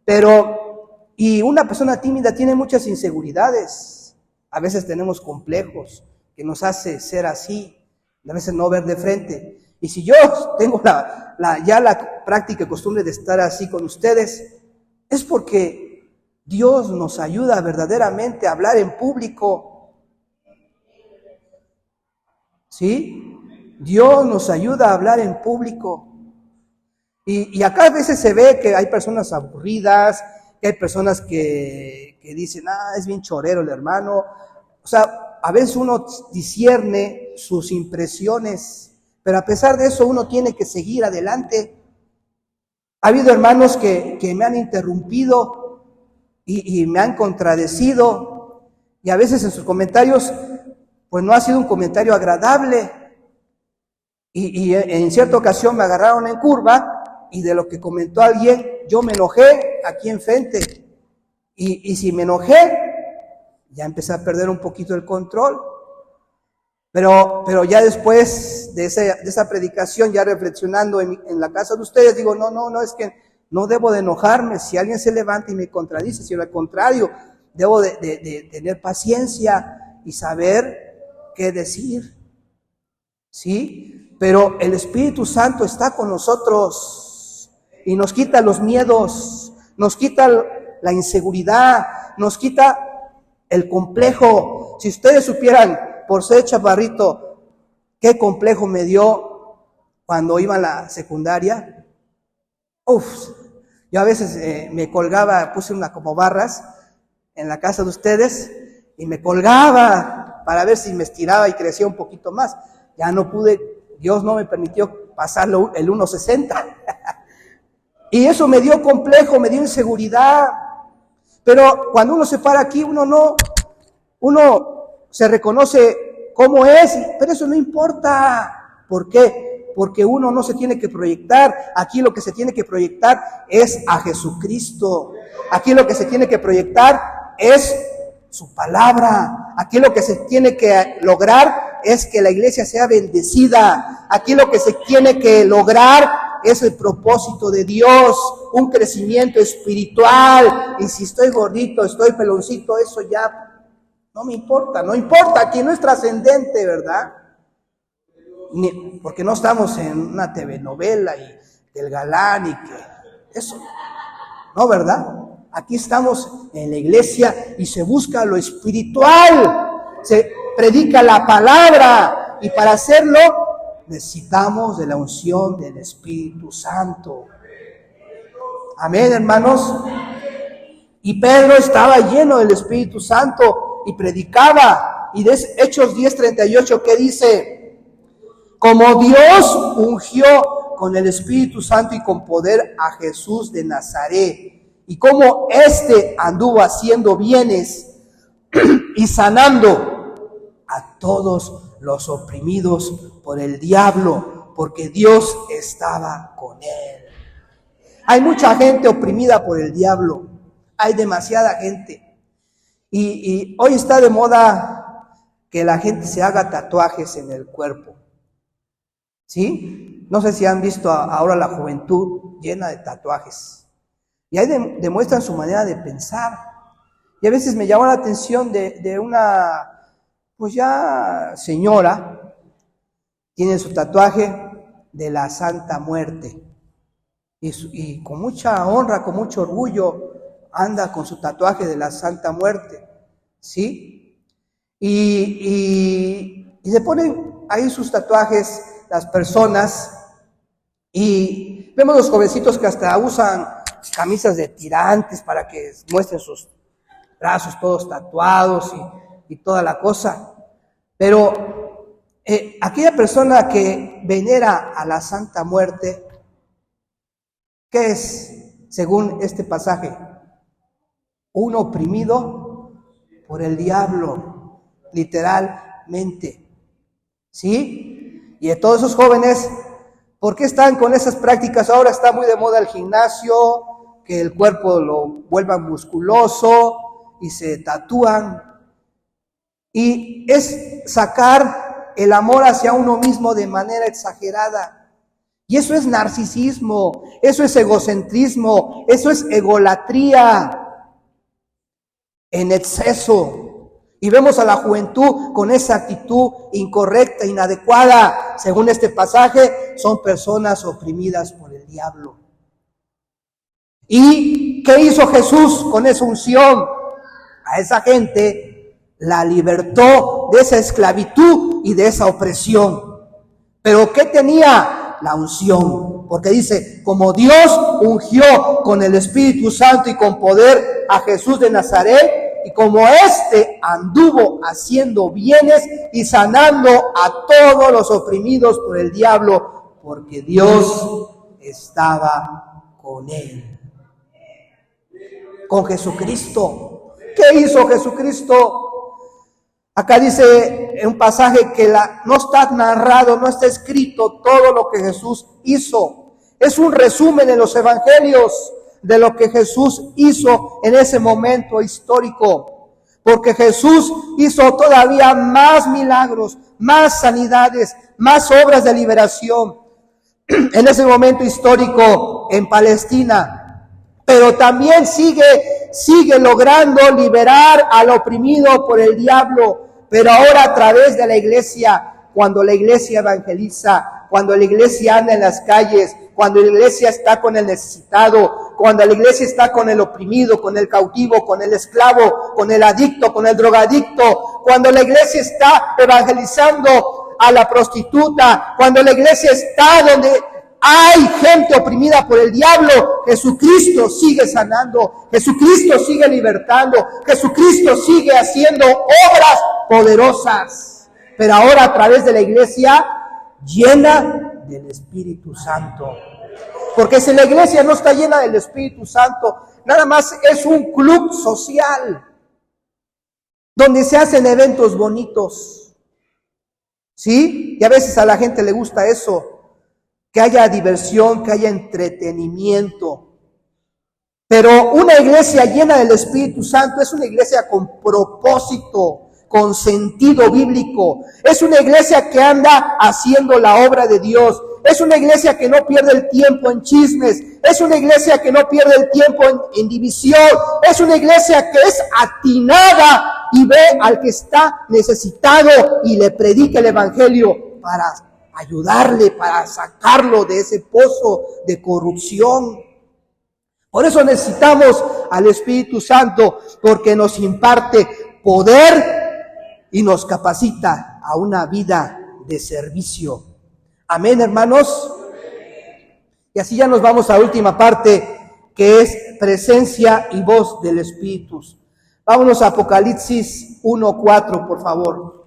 A: Pero, y una persona tímida tiene muchas inseguridades. A veces tenemos complejos que nos hace ser así, a veces no ver de frente. Y si yo tengo ya la práctica y costumbre de estar así con ustedes, es porque Dios nos ayuda verdaderamente a hablar en público. ¿Sí? Dios nos ayuda a hablar en público. Y acá a veces se ve que hay personas aburridas, que hay personas que dicen, es bien chorero el hermano. O sea, a veces uno discierne sus impresiones, pero a pesar de eso uno tiene que seguir adelante. Ha habido hermanos que me han interrumpido y me han contradecido, y a veces en sus comentarios pues no ha sido un comentario agradable, y en cierta ocasión me agarraron en curva, y de lo que comentó alguien yo me enojé aquí enfrente, y si me enojé ya empecé a perder un poquito el control. Pero ya después de esa predicación, ya reflexionando en la casa de ustedes, digo, no, es que No debo de enojarme si alguien se levanta y me contradice, sino al contrario, debo de tener paciencia y saber qué decir. ¿Sí? Pero el Espíritu Santo está con nosotros y nos quita los miedos, nos quita la inseguridad, nos quita el complejo. Si ustedes supieran, por ser chaparrito, qué complejo me dio cuando iba a la secundaria. Yo a veces me colgaba, puse como barras en la casa de ustedes y me colgaba para ver si me estiraba y crecía un poquito más. Ya no pude, Dios no me permitió pasar el 1.60. Y eso me dio complejo, me dio inseguridad. Pero cuando uno se para aquí, uno se reconoce cómo es, pero eso no importa. ¿Por qué? Porque uno no se tiene que proyectar. Aquí lo que se tiene que proyectar es a Jesucristo. Aquí lo que se tiene que proyectar es su palabra. Aquí lo que se tiene que lograr es que la iglesia sea bendecida. Aquí lo que se tiene que lograr es el propósito de Dios, un crecimiento espiritual. Y si estoy gordito, estoy peloncito, eso ya no me importa, no importa, aquí no es trascendente, ¿verdad? Porque no estamos en una telenovela y del galán y que eso, no, ¿verdad? Aquí estamos en la iglesia y se busca lo espiritual, se predica la palabra y para hacerlo necesitamos de la unción del Espíritu Santo. Amén, hermanos. Y Pedro estaba lleno del Espíritu Santo y predicaba. Y de Hechos 10:38, ¿qué dice? Como Dios ungió con el Espíritu Santo y con poder a Jesús de Nazaret, y como éste anduvo haciendo bienes y sanando a todos los oprimidos por el diablo, porque Dios estaba con él. Hay mucha gente oprimida por el diablo, hay demasiada gente. Y hoy está de moda que la gente se haga tatuajes en el cuerpo. ¿Sí? No sé si han visto ahora la juventud llena de tatuajes. Y ahí demuestran su manera de pensar. Y a veces me llama la atención de una, pues ya señora, tiene su tatuaje de la Santa Muerte. Y con mucha honra, con mucho orgullo, anda con su tatuaje de la Santa Muerte. ¿Sí? Y se ponen ahí sus tatuajes las personas, y vemos los jovencitos que hasta usan camisas de tirantes para que muestren sus brazos todos tatuados y toda la cosa. Pero aquella persona que venera a la Santa Muerte, ¿qué es, según este pasaje? Un oprimido por el diablo, literalmente. ¿Sí? Y de todos esos jóvenes, ¿por qué están con esas prácticas? Ahora está muy de moda el gimnasio, que el cuerpo lo vuelvan musculoso y se tatúan. Y es sacar el amor hacia uno mismo de manera exagerada. Y eso es narcisismo, eso es egocentrismo, eso es egolatría en exceso. Y vemos a la juventud con esa actitud incorrecta, inadecuada. Según este pasaje, son personas oprimidas por el diablo. ¿Y qué hizo Jesús con esa unción? A esa gente la libertó de esa esclavitud y de esa opresión. ¿Pero qué tenía? La unción. Porque dice, como Dios ungió con el Espíritu Santo y con poder a Jesús de Nazaret, y como éste anduvo haciendo bienes y sanando a todos los oprimidos por el diablo, porque Dios estaba con él. Con Jesucristo. ¿Qué hizo Jesucristo? Acá dice en un pasaje que no está narrado, no está escrito todo lo que Jesús hizo. Es un resumen en los evangelios de lo que Jesús hizo en ese momento histórico, porque Jesús hizo todavía más milagros, más sanidades, más obras de liberación, en ese momento histórico en Palestina, pero también sigue logrando liberar al oprimido por el diablo, pero ahora a través de la iglesia, cuando la iglesia evangeliza, cuando la iglesia anda en las calles, cuando la iglesia está con el necesitado, cuando la iglesia está con el oprimido, con el cautivo, con el esclavo, con el adicto, con el drogadicto, cuando la iglesia está evangelizando a la prostituta, cuando la iglesia está donde hay gente oprimida por el diablo, Jesucristo sigue sanando, Jesucristo sigue libertando, Jesucristo sigue haciendo obras poderosas, pero ahora a través de la iglesia llena del Espíritu Santo. Porque si la iglesia no está llena del Espíritu Santo, nada más es un club social donde se hacen eventos bonitos, ¿sí? Y a veces a la gente le gusta eso, que haya diversión, que haya entretenimiento. Pero una iglesia llena del Espíritu Santo es una iglesia con propósito, con sentido bíblico. Es una iglesia que anda haciendo la obra de Dios. Es una iglesia que no pierde el tiempo en chismes. Es una iglesia que no pierde el tiempo en división. Es una iglesia que es atinada y ve al que está necesitado y le predica el evangelio para ayudarle, para sacarlo de ese pozo de corrupción. Por eso necesitamos al Espíritu Santo, porque nos imparte poder y nos capacita a una vida de servicio. Amén, hermanos. Y así ya nos vamos a la última parte, que es presencia y voz del Espíritu. Vámonos a Apocalipsis 1:4, por favor.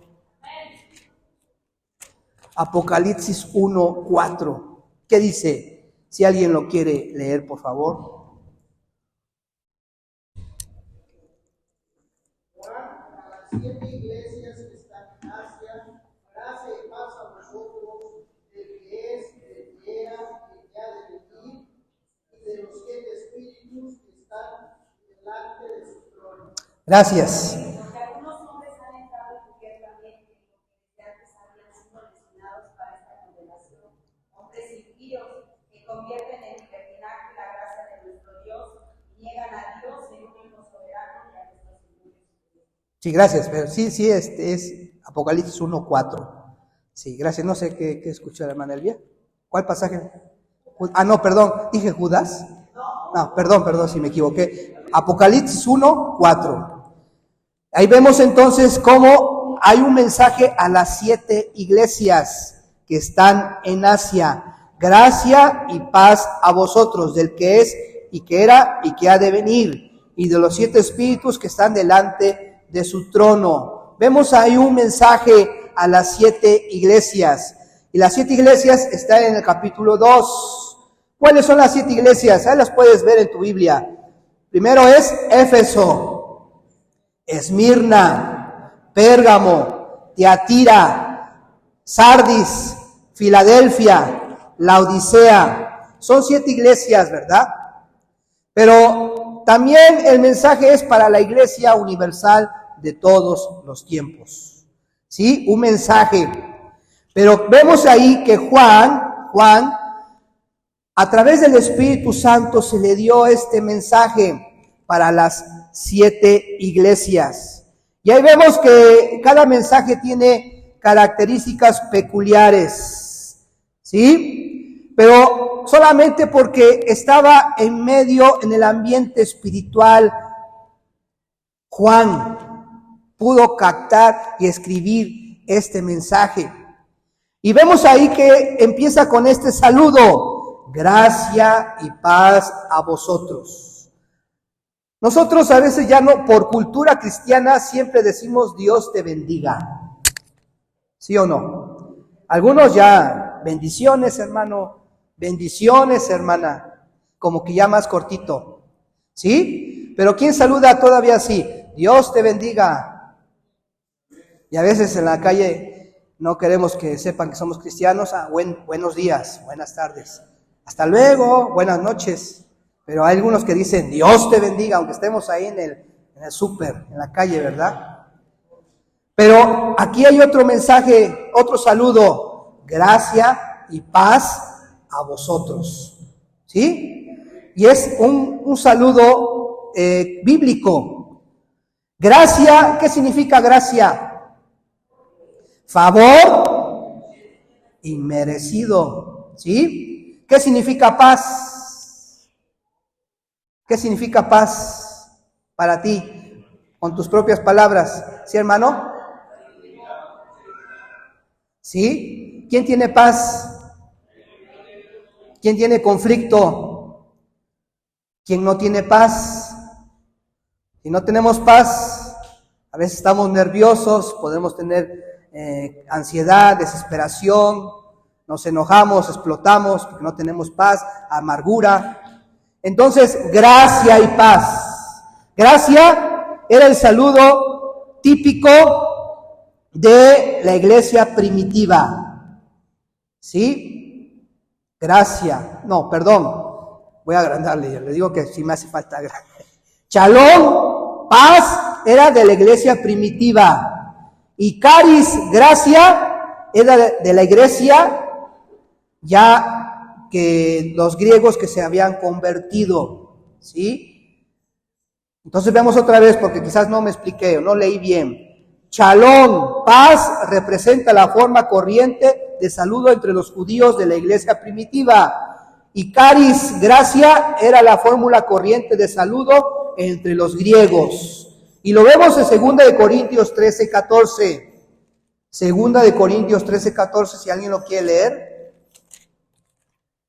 A: Apocalipsis 1:4. ¿Qué dice? Si alguien lo quiere leer, por favor.
B: Siete iglesias que están en Asia, gracia y paz a vosotros, el que es, el que era, el que ha de venir, y de los 7 espíritus que están delante de su trono.
A: Gracias.
E: Porque algunos hombres han entrado encubiertamente en lo que antes habían sido destinados para esta condenación, hombres impíos que convierten en libertinaje la gracia de nuestro Dios y niegan a Dios, el único soberano, y a nuestros señores.
A: Sí, gracias, pero sí, es Apocalipsis 1:4. Sí, gracias. No sé qué escuchó la hermana Elvia. ¿Cuál pasaje? No, perdón, dije Judas. No, perdón, si me equivoqué. Apocalipsis 1:4. Ahí vemos entonces cómo hay un mensaje a las 7 iglesias que están en Asia. Gracia y paz a vosotros, del que es y que era y que ha de venir, y de los 7 espíritus que están delante de su trono. Vemos ahí un mensaje a las 7 iglesias. Y las 7 iglesias están en el capítulo 2. ¿Cuáles son las 7 iglesias? Ahí las puedes ver en tu Biblia. Primero es Éfeso, Esmirna, Pérgamo, Tiatira, Sardis, Filadelfia, Laodicea. Son 7 iglesias, ¿verdad? Pero también el mensaje es para la iglesia universal de todos los tiempos. ¿Sí? Un mensaje. Pero vemos ahí que Juan, a través del Espíritu Santo se le dio este mensaje para las 7 iglesias. Y ahí vemos que cada mensaje tiene características peculiares. ¿Sí? Pero solamente porque estaba en medio, en el ambiente espiritual, Juan pudo captar y escribir este mensaje. Y vemos ahí que empieza con este saludo: gracia y paz a vosotros. Nosotros a veces ya no, por cultura cristiana, siempre decimos Dios te bendiga. ¿Sí o no? Algunos ya, bendiciones hermano, bendiciones hermana, como que ya más cortito. ¿Sí? Pero ¿quién saluda todavía así? Dios te bendiga. Y a veces en la calle no queremos que sepan que somos cristianos. Buenos días, buenas tardes, hasta luego, buenas noches. Pero hay algunos que dicen Dios te bendiga, aunque estemos ahí en el súper, en la calle, ¿verdad? Pero aquí hay otro mensaje, otro saludo: gracia y paz a vosotros. ¿Sí? Y es un saludo bíblico. Gracia, ¿qué significa gracia? Favor inmerecido. ¿Sí? ¿Qué significa paz? ¿Qué significa paz para ti? Con tus propias palabras. ¿Sí, hermano? ¿Sí? ¿Quién tiene paz? ¿Quién tiene conflicto? ¿Quién no tiene paz? Si no tenemos paz, a veces estamos nerviosos, podemos tener ansiedad, desesperación, nos enojamos, explotamos porque no tenemos paz, amargura. Entonces, gracia y paz. Gracia era el saludo típico de la iglesia primitiva. ¿Sí? Gracia. No, perdón. Voy a agrandarle, le digo que sí me hace falta grande. Shalom, paz, era de la iglesia primitiva. Y caris, gracia, era de la iglesia ya que los griegos que se habían convertido. ¿Sí? Entonces vemos otra vez, porque quizás no me expliqué o no leí bien. Shalom, paz, representa la forma corriente de saludo entre los judíos de la iglesia primitiva. Y caris, gracia, era la fórmula corriente de saludo entre los griegos. Y lo vemos en 2 de Corintios 13:14. 2 de Corintios 13:14, si alguien lo quiere leer.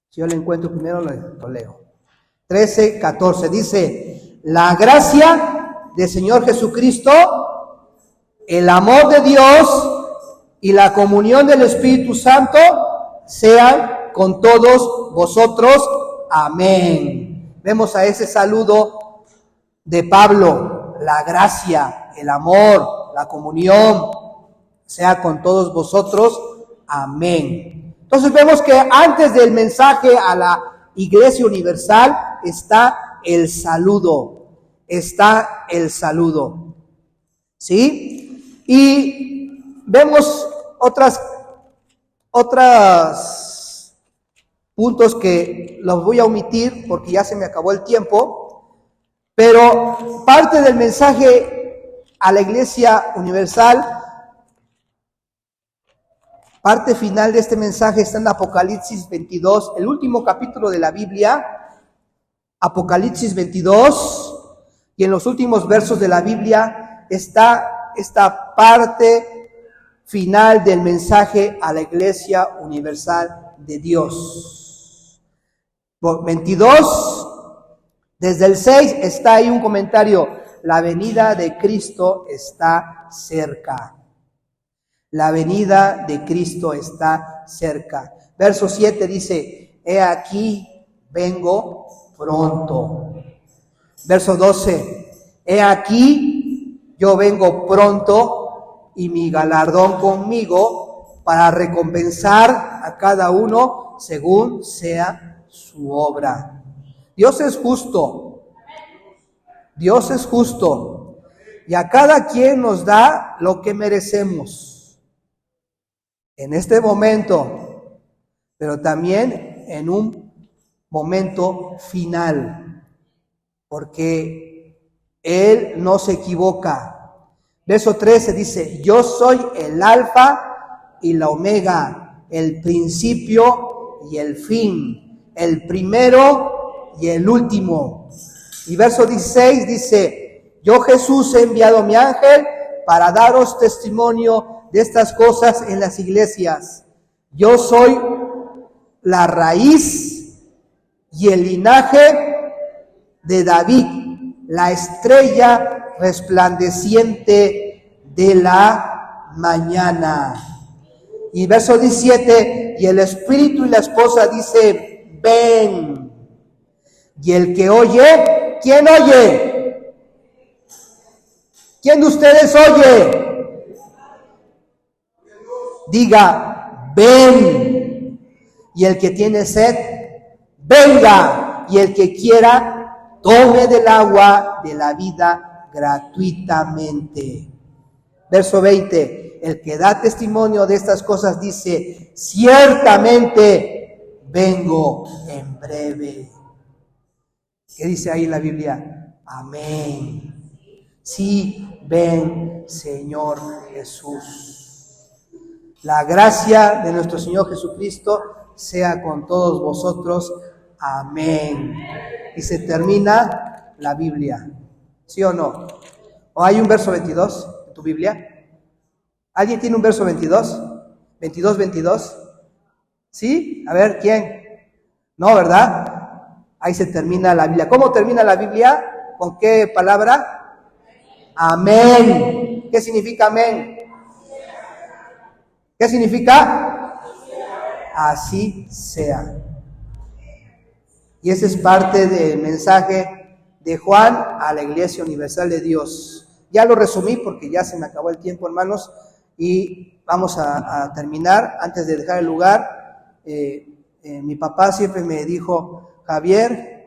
A: Si yo lo encuentro primero, lo leo. 13:14 dice: la gracia del Señor Jesucristo, el amor de Dios y la comunión del Espíritu Santo sean con todos vosotros. Amén. Vemos a ese saludo de Pablo: la gracia, el amor, la comunión sea con todos vosotros. Amén. Entonces vemos que antes del mensaje a la Iglesia Universal está el saludo. Está el saludo. ¿Sí? Y vemos otras puntos que los voy a omitir porque ya se me acabó el tiempo, pero parte del mensaje a la Iglesia Universal, parte final de este mensaje está en Apocalipsis 22, el último capítulo de la Biblia, Apocalipsis 22, y en los últimos versos de la Biblia está esta parte final del mensaje a la Iglesia Universal de Dios. 22, desde el 6 está ahí un comentario: la venida de Cristo está cerca. La venida de Cristo está cerca. Verso 7 dice: he aquí, vengo pronto. Verso 12: he aquí, yo vengo pronto y mi galardón conmigo para recompensar a cada uno según sea su obra. Dios es justo. Dios es justo. Y a cada quien nos da lo que merecemos. En este momento, pero también en un momento final. Porque Él no se equivoca. Verso 13 dice: yo soy el alfa y la omega, el principio y el fin, el primero y el último. Y verso 16 dice: yo Jesús he enviado mi ángel para daros testimonio de estas cosas en las iglesias. Yo soy la raíz y el linaje de David, la estrella resplandeciente de la mañana. Y verso 17: y el espíritu y la esposa dice: ven. Y el que oye, ¿quién oye? ¿Quién de ustedes oye? Diga: ven. Y el que tiene sed, venga. Y el que quiera, tome del agua de la vida gratuitamente. Verso 20: el que da testimonio de estas cosas dice: ciertamente vengo en breve. ¿Qué dice ahí la Biblia? Amén. Sí, ven, Señor Jesús. La gracia de nuestro Señor Jesucristo sea con todos vosotros. Amén. Y se termina la Biblia. ¿Sí o no? ¿O hay un verso 22 en tu Biblia? ¿Alguien tiene un verso 22? 22. ¿Sí? A ver, ¿quién? No, ¿verdad? Ahí se termina la Biblia. ¿Cómo termina la Biblia? ¿Con qué palabra? Amén. ¿Qué significa amén? ¿Qué significa? Así sea. Y ese es parte del mensaje de Juan a la Iglesia Universal de Dios. Ya lo resumí porque ya se me acabó el tiempo, hermanos, y vamos a terminar. Antes de dejar el lugar, mi papá siempre me dijo, Javier,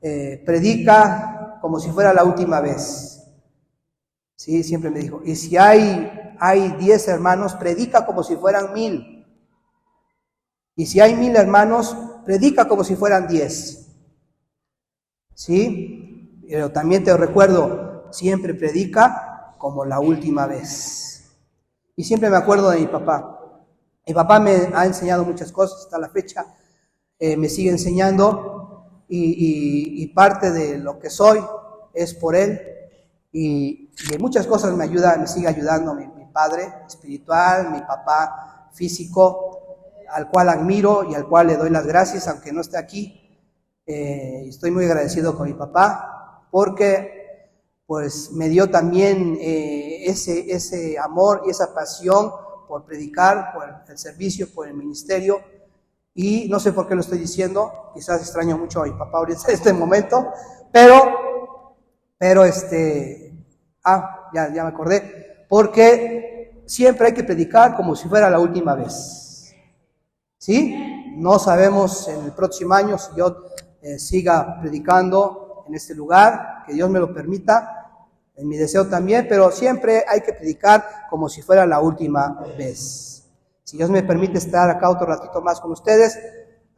A: predica como si fuera la última vez. Sí, siempre me dijo. Y si hay 10 hermanos, predica como si fueran 1000. Y si hay 1000 hermanos, predica como si fueran 10. ¿Sí? Pero también te recuerdo, siempre predica como la última vez. Y siempre me acuerdo de mi papá. Mi papá me ha enseñado muchas cosas hasta la fecha. Me sigue enseñando y parte de lo que soy es por él. Y en muchas cosas me sigue ayudando mi padre espiritual, mi papá físico, al cual admiro y al cual le doy las gracias, aunque no esté aquí. Estoy muy agradecido con mi papá, porque pues me dio también ese amor y esa pasión por predicar, por el servicio, por el ministerio. Y no sé por qué lo estoy diciendo, quizás extraño mucho a mi papá ahorita en este momento, pero ya me acordé, porque siempre hay que predicar como si fuera la última vez. ¿Sí? No sabemos en el próximo año si yo siga predicando en este lugar, que Dios me lo permita, en mi deseo también, pero siempre hay que predicar como si fuera la última vez. Si Dios me permite estar acá otro ratito más con ustedes,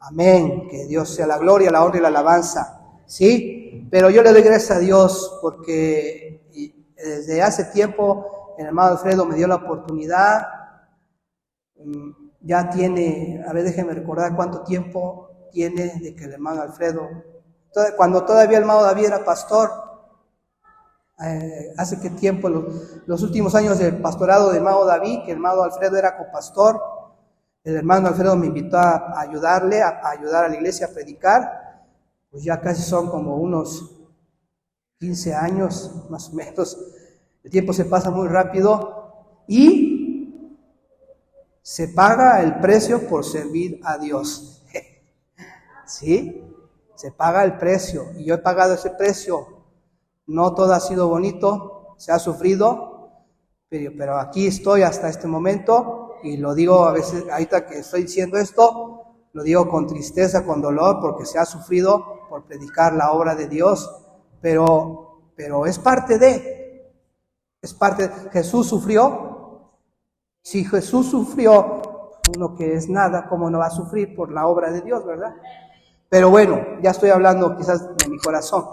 A: amén, que Dios sea la gloria, la honra y la alabanza, ¿sí? Pero yo le doy gracias a Dios porque desde hace tiempo el hermano Alfredo me dio la oportunidad. Ya tiene, a ver, déjenme recordar cuánto tiempo tiene de que el hermano Alfredo, cuando todavía el hermano David era pastor, hace qué tiempo, los últimos años del pastorado del hermano David, que el hermano Alfredo era copastor, el hermano Alfredo me invitó a ayudarle, a ayudar a la iglesia a predicar, pues ya casi son como unos 15 años, más o menos. El tiempo se pasa muy rápido y se paga el precio por servir a Dios. ¿Sí? Se paga el precio y yo he pagado ese precio. No todo ha sido bonito, se ha sufrido, pero aquí estoy hasta este momento y lo digo a veces, ahorita que estoy diciendo esto, lo digo con tristeza, con dolor, porque se ha sufrido por predicar la obra de Dios, pero es parte de Jesús sufrió. Si Jesús sufrió, uno que es nada, ¿cómo no va a sufrir por la obra de Dios, verdad? Pero bueno, ya estoy hablando quizás de mi corazón.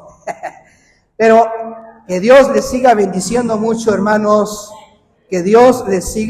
A: Pero que Dios les siga bendiciendo mucho, hermanos, que Dios les siga